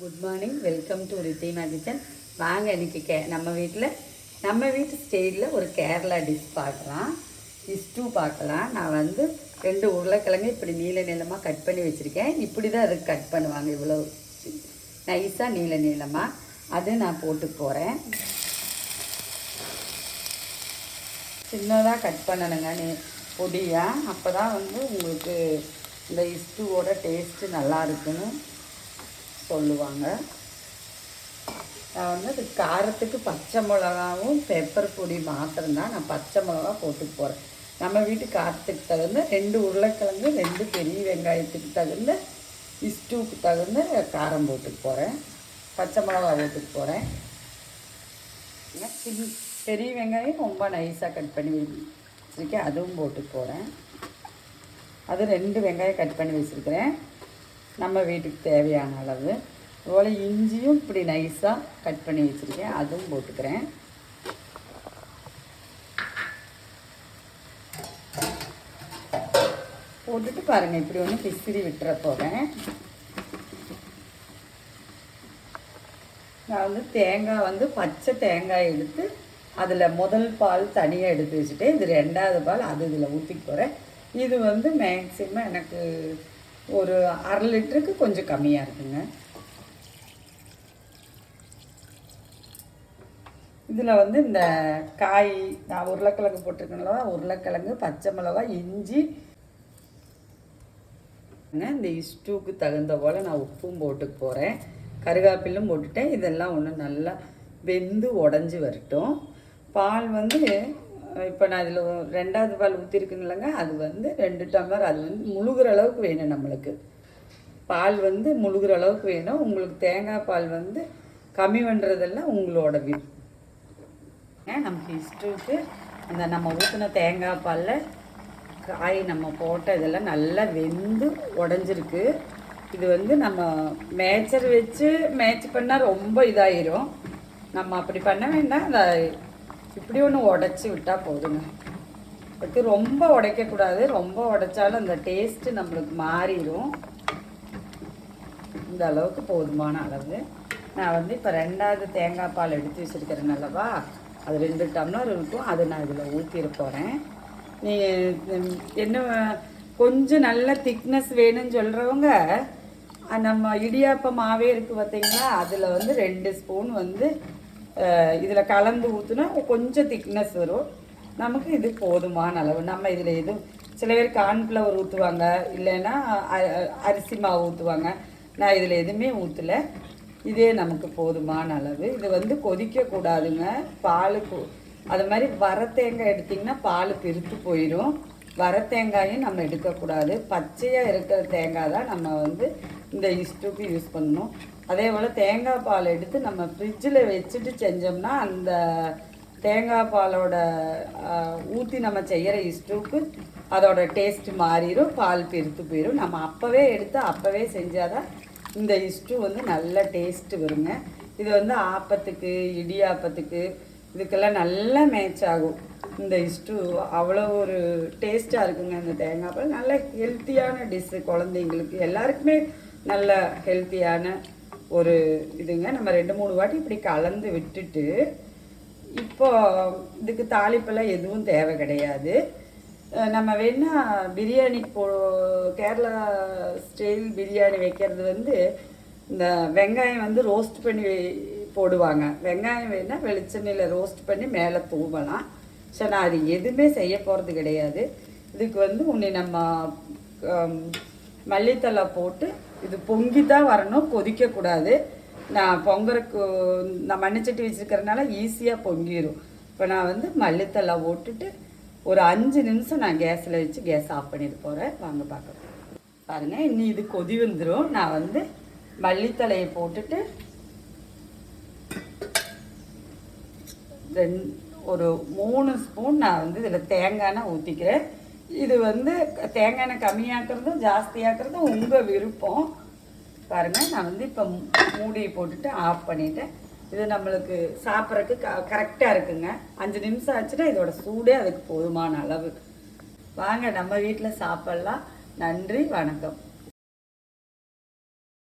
Good morning, welcome to Ridhima kitchen. வாங்க இன்றைக்கி நம்ம வீட்டு ஸ்டைலில் ஒரு கேரளா டிஷ் பார்க்கலாம். ஸ்டூ பார்க்கலாம். நான் 2 உருளைக்கிழங்கு இப்படி நீள நீளமாக கட் பண்ணி வச்சுருக்கேன். இப்படி தான் அதுக்கு கட் பண்ணுவாங்க, இவ்வளோ நைஸாக நீள நீளமாக. அது நான் போட்டு போகிறேன். சின்னதாக கட் பண்ணணுங்க பொடியாக. அப்போ தான் உங்களுக்கு இந்த ஸ்டூவோட டேஸ்ட்டு நல்லா இருக்குன்னு சொல்லுவாங்க. நான் அது காரத்துக்கு பச்சை மிளகாவும் பெப்பர் பொடி மாத்திரம்தான். நான் பச்சை மிளகா போட்டு போகிறேன். நம்ம வீட்டு காரத்துக்கு தகுந்த 2 உருளைக்கிழங்கு 2 பெரிய வெங்காயத்துக்கு தகுந்த ஸ்டூக்கு தகுந்த காரம் போட்டுக்கு போகிறேன். பச்சை மிளகா போட்டுக்கு போகிறேன். பெரிய வெங்காயம் ரொம்ப நைஸாக கட் பண்ணி வச்சுருக்கேன், அதுவும் போட்டுக்கு போகிறேன். அது 2 வெங்காயம் கட் பண்ணி வச்சுருக்கிறேன், நம்ம வீட்டுக்கு தேவையான அளவு. அதுபோல் இஞ்சியும் இப்படி நைஸாக கட் பண்ணி வச்சுருக்கேன், அதுவும் போட்டுக்கிறேன். போட்டுட்டு பாருங்கள், இப்படி ஒன்று பிசிறி விட்டுற போகிறேன். நான் தேங்காய் பச்சை தேங்காய் எடுத்து அதில் முதல் பால் தனியாக எடுத்து வச்சுட்டேன். இது 2வது பால், அது இதில் ஊற்றிக்க போகிறேன். இது மேக்ஸிமம் எனக்கு ஒரு 1/2 லிட்டருக்கு கொஞ்சம் கம்மியாக இருக்குங்க. இதில் இந்த காய் நான் உருளைக்கிழங்கு போட்டிருக்கேன்ல, உருளைக்கிழங்கு, பச்சை மிளகாய், இஞ்சி, இந்த ஸ்டூக்கு தகுந்த போல் நான் உப்பும் போட்டுக்க போகிறேன். கருவேப்பிலும் போட்டுட்டேன். இதெல்லாம் ஒன்று நல்லா வெந்து உடஞ்சி வரட்டும். பால் இப்போ நான் இதில் 2வது பால் ஊற்றிருக்குங்களங்க, அது 2 டம்ளர். அது முழுகிற அளவுக்கு வேணும் நம்மளுக்கு. பால் முழுகிற அளவுக்கு வேணும். உங்களுக்கு தேங்காய் பால் கம்மி பண்ணுறதெல்லாம் உங்களோட நமக்கு ஸ்டூக்கு அந்த நம்ம ஊற்றின தேங்காய் பாலில் காய் நம்ம போட்ட இதெல்லாம் நல்லா வெந்து உடஞ்சிருக்கு. இது நம்ம மேட்ச் பண்ணால் ரொம்ப இதாயிரும். நம்ம அப்படி பண்ண வேண்டாம். அந்த இப்படி ஒன்று உடச்சி விட்டால் போதுங்க. அதுக்கு ரொம்ப உடைக்கக்கூடாது. ரொம்ப உடைச்சாலும் அந்த டேஸ்ட்டு நம்மளுக்கு மாறிடும். இந்த அளவுக்கு போதுமான அளவு. நான் இப்போ 2வது தேங்காய் பால் எடுத்து வச்சுருக்கிறேன் அல்லவா, அது 2 டம்ளர் இருக்கும். அதை நான் இதில் ஊற்றிட போகிறேன். நீங்கள் என்ன கொஞ்சம் நல்ல திக்னஸ் வேணும்னு சொல்கிறவங்க நம்ம இடியாப்ப மாவே இருக்குது பார்த்தீங்களா, அதில் 2 ஸ்பூன் இதில் கலந்து ஊற்றுனா கொஞ்சம் திக்னஸ் வரும். நமக்கு இது போதுமான அளவு. நம்ம இதில் எதுவும் சில பேர் கார்ன்ஃப்ளவர் ஊற்றுவாங்க, இல்லைன்னா அரிசி மாவு ஊற்றுவாங்க. நான் இதில் எதுவுமே ஊற்றலை. இதே நமக்கு போதுமான அளவு. இது கொதிக்கக்கூடாதுங்க. பாலுக்கு அது மாதிரி வர தேங்காய் எடுத்திங்கன்னா பால் பிரித்து போயிடும். வர தேங்காயும் நம்ம எடுக்கக்கூடாது. பச்சையாக இருக்கிற தேங்காய் தான் நம்ம இந்த ஸ்டூக்கு யூஸ் பண்ணணும். அதே போல் தேங்காய் பால் எடுத்து நம்ம ஃப்ரிட்ஜில் வச்சுட்டு செஞ்சோம்னா அந்த தேங்காய் பாலோட ஊற்றி நம்ம செய்கிற ஸ்டூக்கு அதோட டேஸ்ட்டு மாறிடும், பால் பிரித்து போயிடும். நம்ம அப்போவே எடுத்து அப்போவே செஞ்சால் தான் இந்த ஸ்டூ நல்ல டேஸ்ட்டு வருங்க. இது ஆப்பத்துக்கு, இடியாப்பத்துக்கு, இதுக்கெல்லாம் நல்லா மேட்ச் ஆகும். இந்த ஸ்டூ அவ்வளோ ஒரு டேஸ்ட்டாக இருக்குங்க. இந்த தேங்காய் பால் நல்ல ஹெல்த்தியான டிஷ்ஷு. குழந்தைங்களுக்கு எல்லாருக்குமே நல்ல ஹெல்த்தியான ஒரு இதுங்க. நம்ம 2-3 வாட்டி இப்படி கலந்து விட்டுட்டு, இப்போ இதுக்கு தாளிப்பெல்லாம் எதுவும் தேவை கிடையாது. நம்ம வேணால் பிரியாணி கேரளா ஸ்டைல் பிரியாணி வைக்கிறது இந்த வெங்காயம் ரோஸ்ட் பண்ணி போடுவாங்க. வெங்காயம் வேணால் வெளிச்செண்ணெயில் ரோஸ்ட் பண்ணி மேலே தூவலாம். ஸோ நான் அது எதுவுமே செய்ய போகிறது கிடையாது. இதுக்கு உன்னை நம்ம மல்லித்தலை போட்டு இது பொங்கி தான் வரணும், கொதிக்கக்கூடாது. நான் பொங்கறக்கு நான் மண்ணிச்சட்டி வச்சுருக்கிறதுனால ஈஸியாக பொங்கிடும். இப்போ நான் மல்லித்தலை போட்டுட்டு ஒரு 5 நிமிஷம் நான் கேஸில் வச்சு கேஸ் ஆஃப் பண்ணிட்டு போகிறேன். வாங்க பார்க்கலாம். பாருங்கள், இன்னி இது கொதி வந்துடும். நான் மல்லித்தலையை போட்டுட்டு ஒரு 3 ஸ்பூன் நான் இதில் தேங்காய் எண்ணெய் ஊற்றிக்கிறேன். இது தேங்காய் எண்ணெய் கம்மியாக்குறதும் ஜாஸ்தியாக்குறதும் உங்கள் விருப்பம். பாருங்கள், நான் இப்போ மூடியை போட்டுட்டு ஆஃப் பண்ணிவிட்டேன். இது நம்மளுக்கு சாப்பிட்றதுக்கு கரெக்டாக இருக்குங்க. 5 நிமிஷம் ஆச்சுன்னா இதோட சூடே அதுக்கு போதுமான அளவு. வாங்க நம்ம வீட்டில் சாப்பிட்லாம். நன்றி, வணக்கம்.